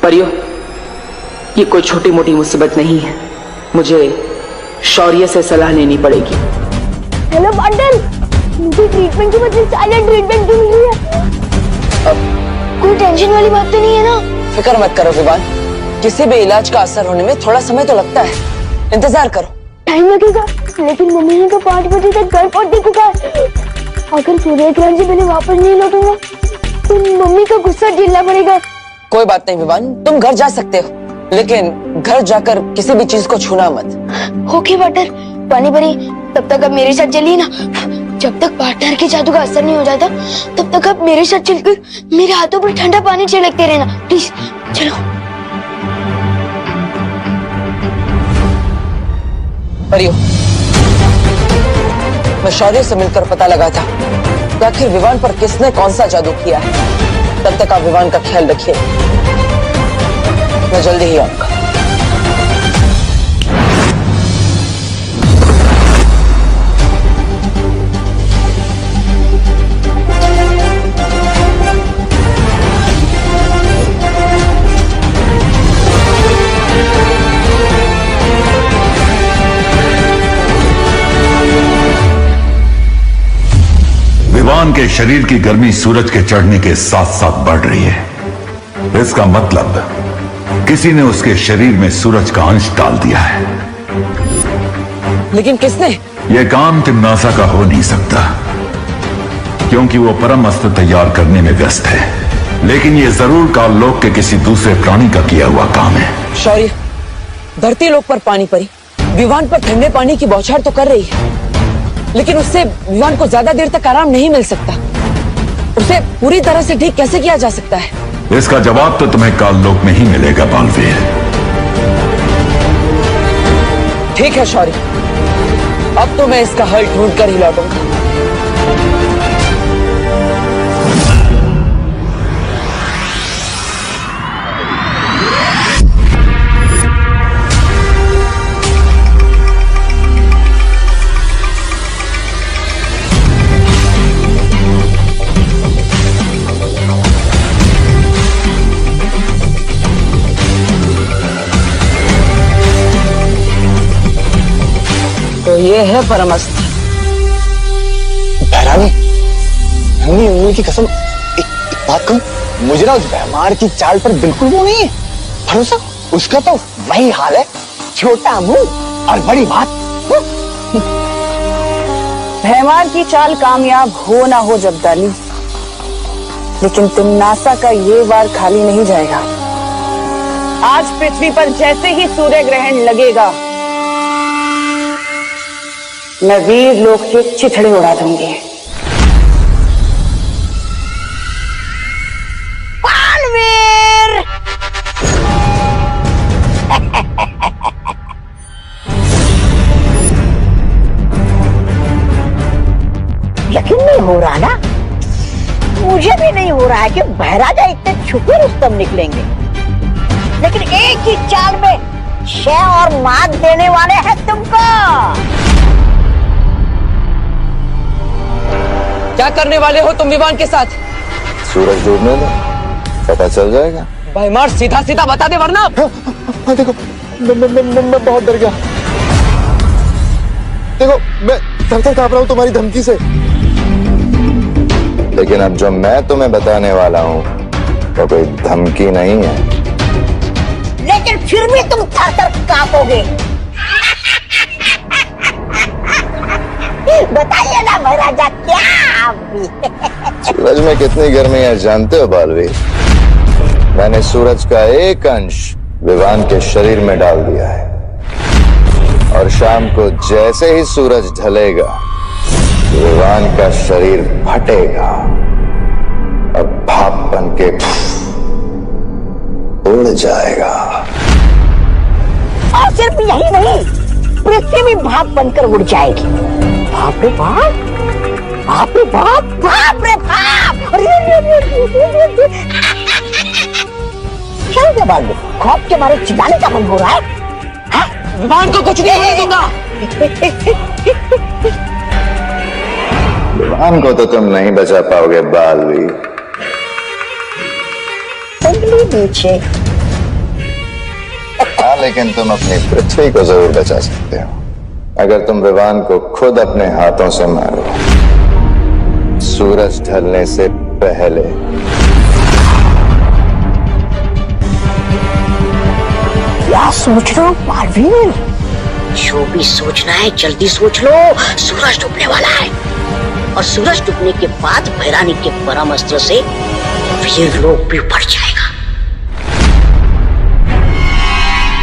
परियो, ये कोई छोटी मोटी मुसीबत नहीं है, मुझे शौर्य से सलाह लेनी पड़ेगी। हेलो पाटिल, मुझे ट्रीटमेंट के बदले साइलेंट ट्रीटमेंट क्यों मिल रही है? कोई टेंशन वाली बात तो नहीं है ना? फिक्र मत करो विवान, किसी भी इलाज का असर होने में थोड़ा समय तो लगता है, इंतजार करो। टाइम लगेगा, लेकिन मम्मी ने तो 5 बजे तक घर पहुंचने को कहा। अगर सूर्यग्रहण से पहले वापस नहीं लौटूंगा तो मम्मी का गुस्सा झेलना पड़ेगा। कोई बात नहीं विवान, तुम घर जा सकते हो, लेकिन घर जाकर किसी भी चीज को छूना मत। ओके पार्टनर, पानी भरी तब तक अब मेरे साथ चलिए ना। जब तक पार्टनर के जादू का असर नहीं हो जाता तब तक अब मेरे साथ चलकर मेरे हाथों पर ठंडा पानी छिड़कते रहना, प्लीज चलो। परियो, मैं शौर्य से मिलकर पता लगा था कि आखिर विवान पर किसने कौन सा जादू किया है। तब तक आप विवान का ख्याल रखिए, मैं जल्दी ही आऊंगा। विवान के शरीर की गर्मी सूरज के चढ़ने के साथ साथ बढ़ रही है। इसका मतलब किसी ने उसके शरीर में सूरज का अंश डाल दिया है। लेकिन किसने? यह काम तिम्नासा का हो नहीं सकता, क्योंकि वो परम अस्त्र तैयार करने में व्यस्त है। लेकिन यह जरूर काललोक के किसी दूसरे प्राणी का किया हुआ काम है। शौर्य, धरती लोक पर पानी परी विवान पर ठंडे पानी की बौछार तो कर रही है, लेकिन उससे विवान को ज्यादा देर तक आराम नहीं मिल सकता। उसे पूरी तरह से ठीक कैसे किया जा सकता है? इसका जवाब तो तुम्हें काललोक में ही मिलेगा बालवीर। ठीक है शौर्य, अब तो मैं इसका हल ढूंढ कर ही लौटूंगा। तो ये है परमस्त्र। भैरानी, मम्मी उंगली की कसम, एक बात कहूं, मुझे ना उस भैमार की चाल पर बिल्कुल वो नहीं है भरोसा। उसका तो वही हाल है, छोटा मुंह और बड़ी बात। भैमार की चाल कामयाब हो ना हो जब्दाली, लेकिन तिम्नासा का ये वार खाली नहीं जाएगा। आज पृथ्वी पर जैसे ही सूर्य ग्रहण लगेगा, मैं वीर लोक के चिथड़े उड़ा दूंगी। पानवीर! यकीन नहीं हो रहा ना, मुझे भी नहीं हो रहा है कि महाराजा इतने छुपे रुस्तम निकलेंगे। लेकिन एक ही चाल में शय और मात देने वाले हैं तुमको। क्या करने वाले हो तुम विवान के साथ? सूरज डूबने दो, पता चल जाएगा। भैमार सीधा सीधा बता दे वरना। हाँ, देखो मैं बहुत डर गया। देखो मैं थर-थर कांप रहा हूं तुम्हारी धमकी से। लेकिन अब जो मैं तुम्हें बताने वाला हूं वो कोई धमकी नहीं है। लेकिन फिर भी तुम थर-थर कांपोगे। बताइए ना महाराजा, क्या सूरज में कितनी गर्मी है जानते हो बालवीर? मैंने सूरज का एक अंश विवान के शरीर में डाल दिया है, और शाम को जैसे ही सूरज ढलेगा विवान का शरीर फटेगा और भाप बन के उड़ जाएगा। और सिर्फ यही नहीं, पृथ्वी भी भाप बनकर उड़ जाएगी। बाप रे बाप, बाप रे बाप, बाप रे बाप! क्या बात है? खौफ के मारे चिल्लाने का मन हो रहा है? विवान को कुछ नहीं होने दूंगा। विवान को तो तुम नहीं बचा पाओगे बालवीर। उंगली नीचे, लेकिन तुम अपनी पृथ्वी को जरूर बचा सकते हो अगर तुम विवान को खुद अपने हाथों से मारो, सूरज ढलने से पहले। क्या सोच रहे हो बालवीर? जो भी सोचना है जल्दी सोच लो। सूरज डूबने वाला है और सूरज डूबने के बाद भैरानी के परम अस्त्र से वीर लोग भी बढ़ जाएगा।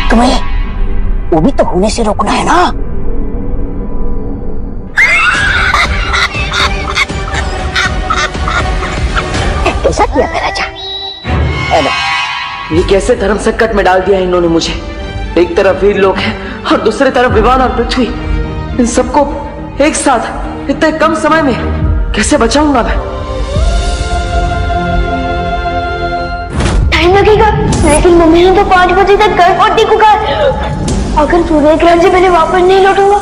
तुम्हें वो भी तो होने से रोकना है ना। कैसा किया मेरा जान? ये कैसे धर्म संकट में डाल दिया इन्होंने मुझे। एक तरफ वीर लोग हैं और दूसरी तरफ विवान और पृथ्वी। इन सबको एक साथ इतने कम समय में कैसे बचाऊंगा मैं? टाइम लगेगा, लेकिन मम्मी ने तो 5 बजे तक घर पहुंचने को कहा। अगर सूर्य ग्रहण से पहले वापस नहीं लौटूंगा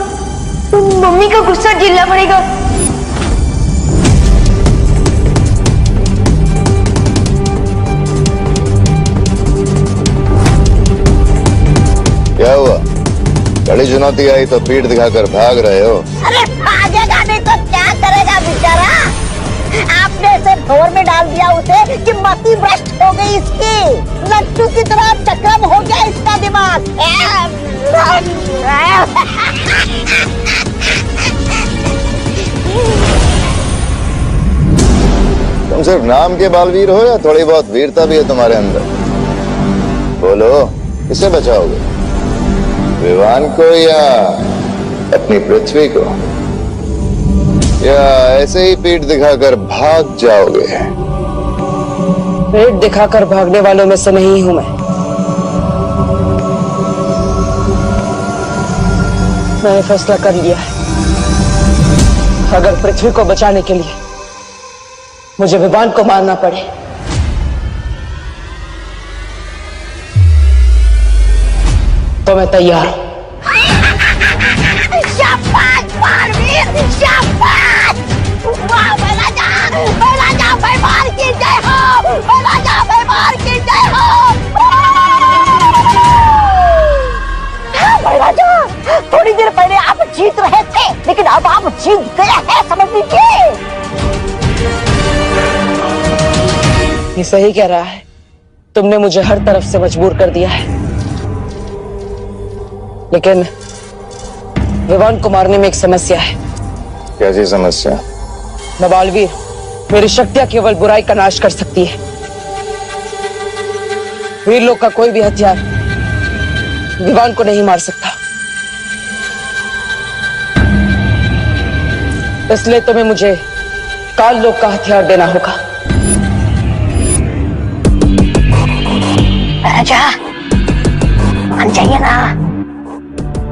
तो मम्मी का गुस्सा झेलना पड़ेगा। क्या हुआ? बड़ी चुनौती आई तो पीठ दिखाकर भाग रहे हो। अरे भागेगा नहीं तो क्या करेगा बेचारा? आपने इसे भंवर में डाल दिया उसे कि मति भ्रष्ट हो गई इसकी। लट्टू की तरह चक्रम हो गया इसका दिमाग। तुम सिर्फ नाम के बालवीर हो या थोड़ी बहुत वीरता भी है तुम्हारे अंदर? बोलो, किसे बचाओगे? विवान को या अपनी पृथ्वी को? या ऐसे ही पीठ दिखाकर भाग जाओगे? पेट दिखाकर भागने वालों में से नहीं हूं मैंने फैसला कर लिया है। अगर पृथ्वी को बचाने के लिए मुझे विवान को मारना पड़े तो मैं तैयार हूं। शाबाश बालवीर, शाबाश! वाह भैराजा, भैराजा भैमार की जय हो, भैराजा भैमार की जय हो। भैराजा, थोड़ी देर पहले आप जीत रहे थे, लेकिन अब आप जीत गए हैं, समझ लीजिए। ये सही कह रहा है। तुमने मुझे हर तरफ से मजबूर कर दिया है, लेकिन विवान को मारने में एक समस्या है। कैसी समस्या? मैं बालवीर, मेरी शक्तियां केवल बुराई का नाश कर सकती है। वीर लोग का कोई भी हथियार विवान को नहीं मार सकता। इसलिए तुम्हें मुझे काल लोक का हथियार देना होगा। राजा, मान जाइए ना।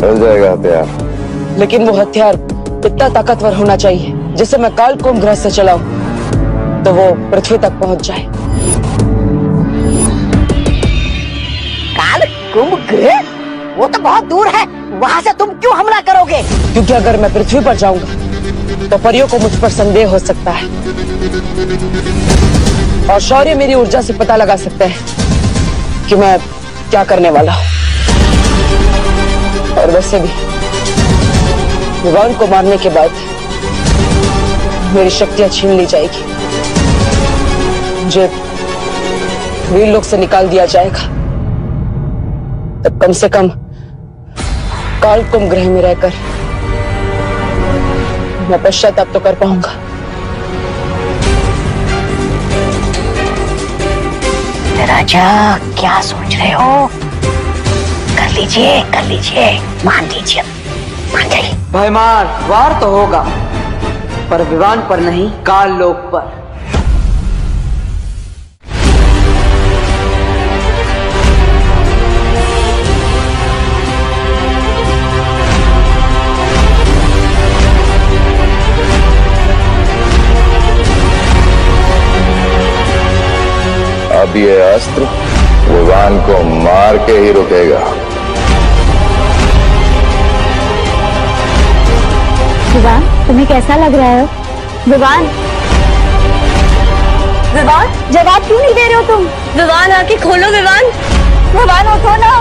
मिल जाएगा हथियार, लेकिन वो हथियार इतना ताकतवर होना चाहिए जिसे मैं काल कुंभ ग्रह से चलाऊं तो वो पृथ्वी तक पहुंच जाए। काल कुंभ ग्रह? वो तो बहुत दूर है, वहां से तुम क्यों हमला करोगे? क्योंकि अगर मैं पृथ्वी पर जाऊंगा तो परियों को मुझ पर संदेह हो सकता है और शौर्य मेरी ऊर्जा से पता लगा सकते हैं कि मैं क्या करने वाला हूं। और वैसे भी विवान को मारने के बाद मेरी शक्तियां छीन ली जाएगी, मुझे वीर लोक से निकाल दिया जाएगा। तब कम से कम काल कुंभ ग्रह में रहकर मैं पश्चाताप तो कर पाऊंगा। राजा, क्या सोच रहे हो? कर लीजिए, मान लीजिए, मान जाइए। भयमार वार तो होगा, पर विवान पर नहीं, काल लोक पर। अब ये अस्त्र विवान को मार के ही रुकेगा। विवान, तुम्हें कैसा लग रहा है? विवान, विवान, जवाब क्यों नहीं दे रहे हो तुम? विवान, आंखें खोलो। विवान, विवान उठो ना।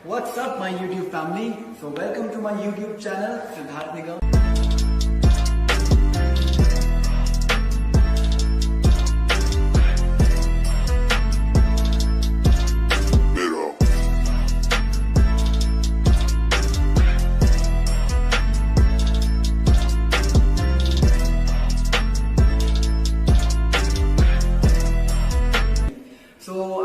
What's up my YouTube family? So welcome to my YouTube channel Siddharth Nigam.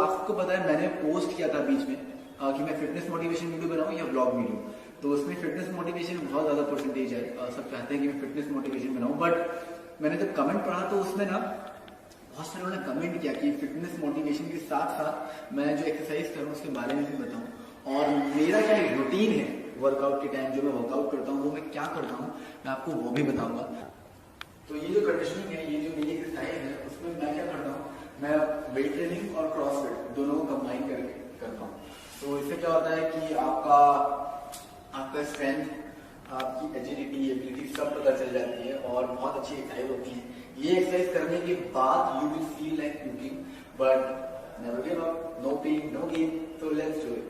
आपको पता है मैंने पोस्ट किया था बीच में कि मैं फिटनेस मोटिवेशन वीडियो बनाऊं या ब्लॉग वीडियो, तो उसमें फिटनेस मोटिवेशन बहुत ज्यादा परसेंटेज है। सब चाहते हैं कि मैं फिटनेस मोटिवेशन बनाऊं, बट मैंने जब कमेंट पढ़ा तो उसमें ना बहुत सारे लोगों ने कमेंट किया कि फिटनेस मोटिवेशन के साथ साथ मैं जो एक्सरसाइज करूँ उसके बारे में भी बताऊं, और मेरा क्या रूटीन है वर्कआउट के टाइम, जो मैं वर्कआउट करता हूँ वो मैं क्या करता हूँ मैं आपको वो भी बताऊंगा। तो ये जो कंडीशनिंग है, ये जो मेरी एक्सरसाइज है, उसमें मैं क्या करता हूँ, मैं वेट ट्रेनिंग और क्रॉसफिट दोनों को कंबाइन करके करता हूँ। तो इससे क्या होता है कि आपका स्ट्रेंथ, आपकी एजिलिटी, एबिलिटी सब पता चल जाती है और बहुत अच्छी एक्सरसाइज होती है। ये एक्सरसाइज करने के बाद you will feel like cooking, but never give up, no pain no gain, so let's do it.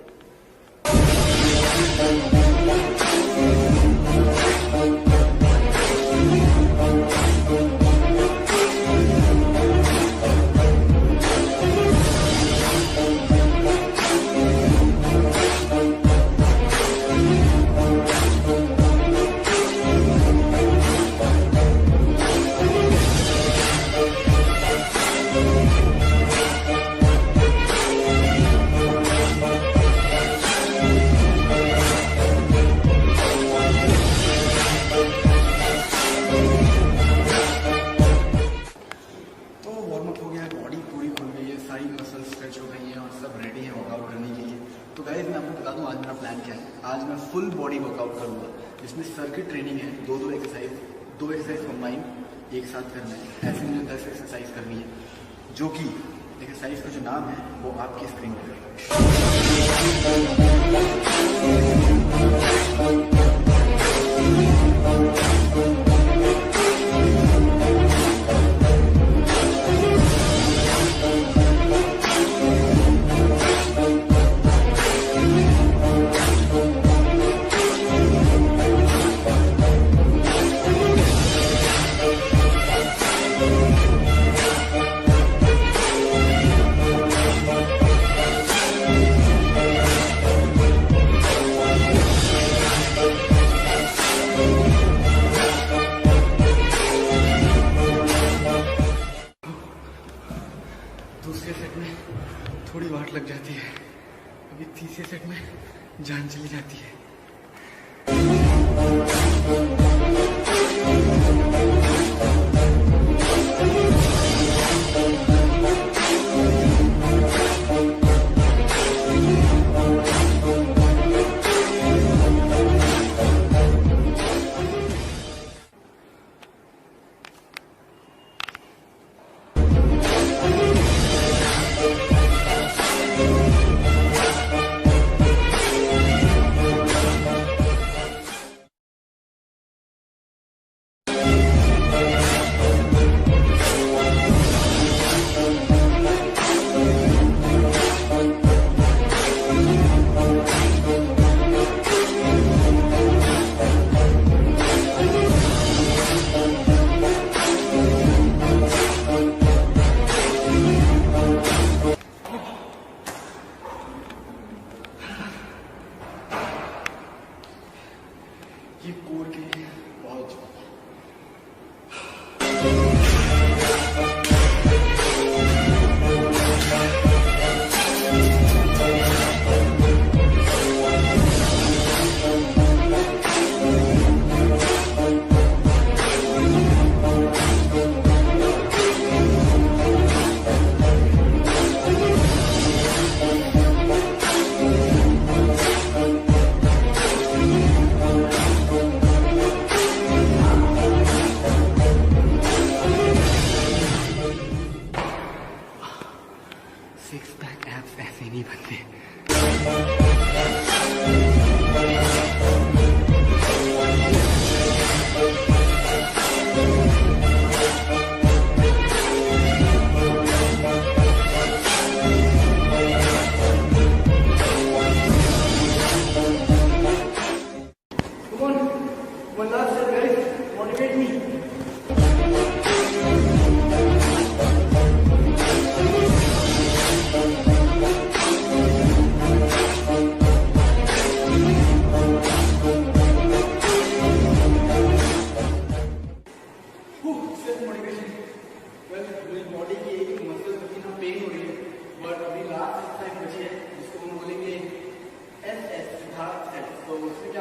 आज मेरा प्लान क्या है, आज मैं फुल बॉडी वर्कआउट करूंगा जिसमें सर्किट ट्रेनिंग है, दो एक्सरसाइज कंबाइन एक साथ करना है। ऐसे मुझे 10 एक्सरसाइज करनी है, जो कि एक्सरसाइज का जो नाम है वो आपकी स्क्रीन पर दूसरे सेट में थोड़ी वाट लग जाती है, अभी तीसरे सेट में जान चली जाती है। ये कोर के लिए बहुत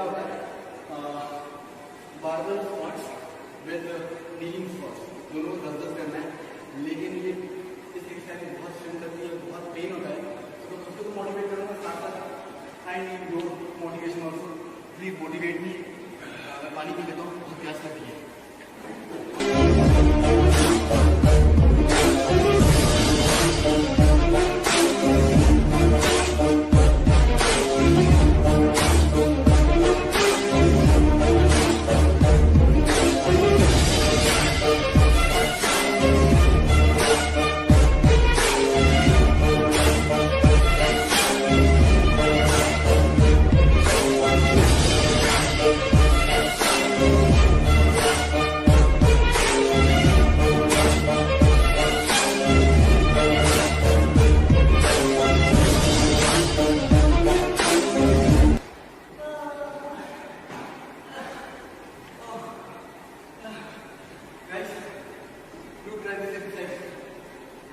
क्या होता है barbell squats with kneeling squats दोनों 10-10 करना है, लेकिन ये इस एक्सरसाइज में बहुत स्ट्रेन करती है, बहुत पेन होता है, तो खुद को मोटिवेट करूँगा साथ साथ I need your motivation also, please motivate me. मैं पानी पी लेता हूँ, बहुत प्यास लगती है।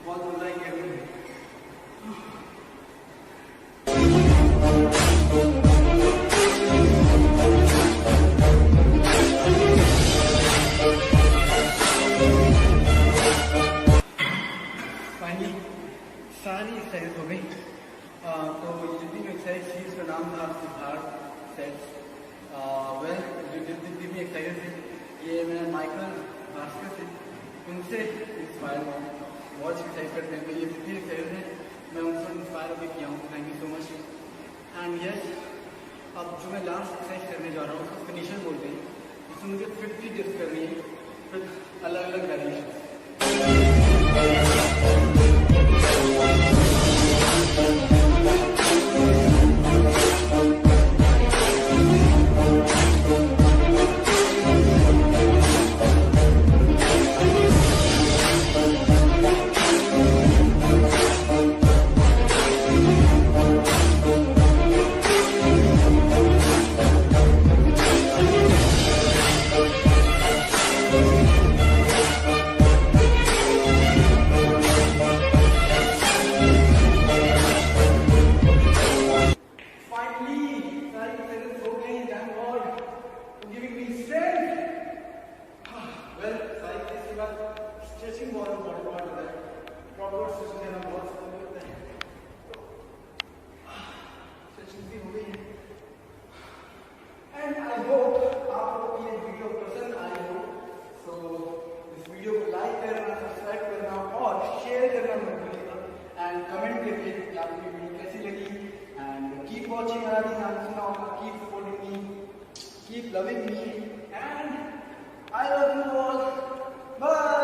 बहुत मजा आएगी अभी। फाइनली सारी एक्सरसाइज हो गई। तो जितनी भी एक्सरसाइज थी उसका नाम था सुधार सेट्स। वेल जितनी भी एक्सरसाइज थी ये मैं माइकल भास्कर से उनसे इंस्पायर हुआ, बहुत एक्सरसाइज करते हैं, तो ये जितनी एक्सरसाइज है मैं उनसे इंस्पायर होकर किया हूँ। Thank you so much. And yes, अब जो मैं लास्ट एक्सरसाइज करने जा रहा हूँ उसको फिनिशर बोलते हैं, उसमें मुझे 50 डिप्स करनी है, फिर अलग अलग वेरिएशन। स्ट्रेचिंग बहुत इम्पोर्टेंट पार्ट होता है, प्रॉपर स्ट्रेचिंग करना बहुत जरूरी होता है। स्ट्रेचिंग भी हो गई है एंड आई होप आपको ये वीडियो पसंद आई हो। सो इस वीडियो को लाइक करना, सब्सक्राइब करना और शेयर करना मत भूलिएगा एंड कमेंट करके कि आपको ये वीडियो कैसी लगी। एंड कीप वॉचिंग, अगर नाम सुना होगा, keep supporting me, keep loving me and I love you all. Bye.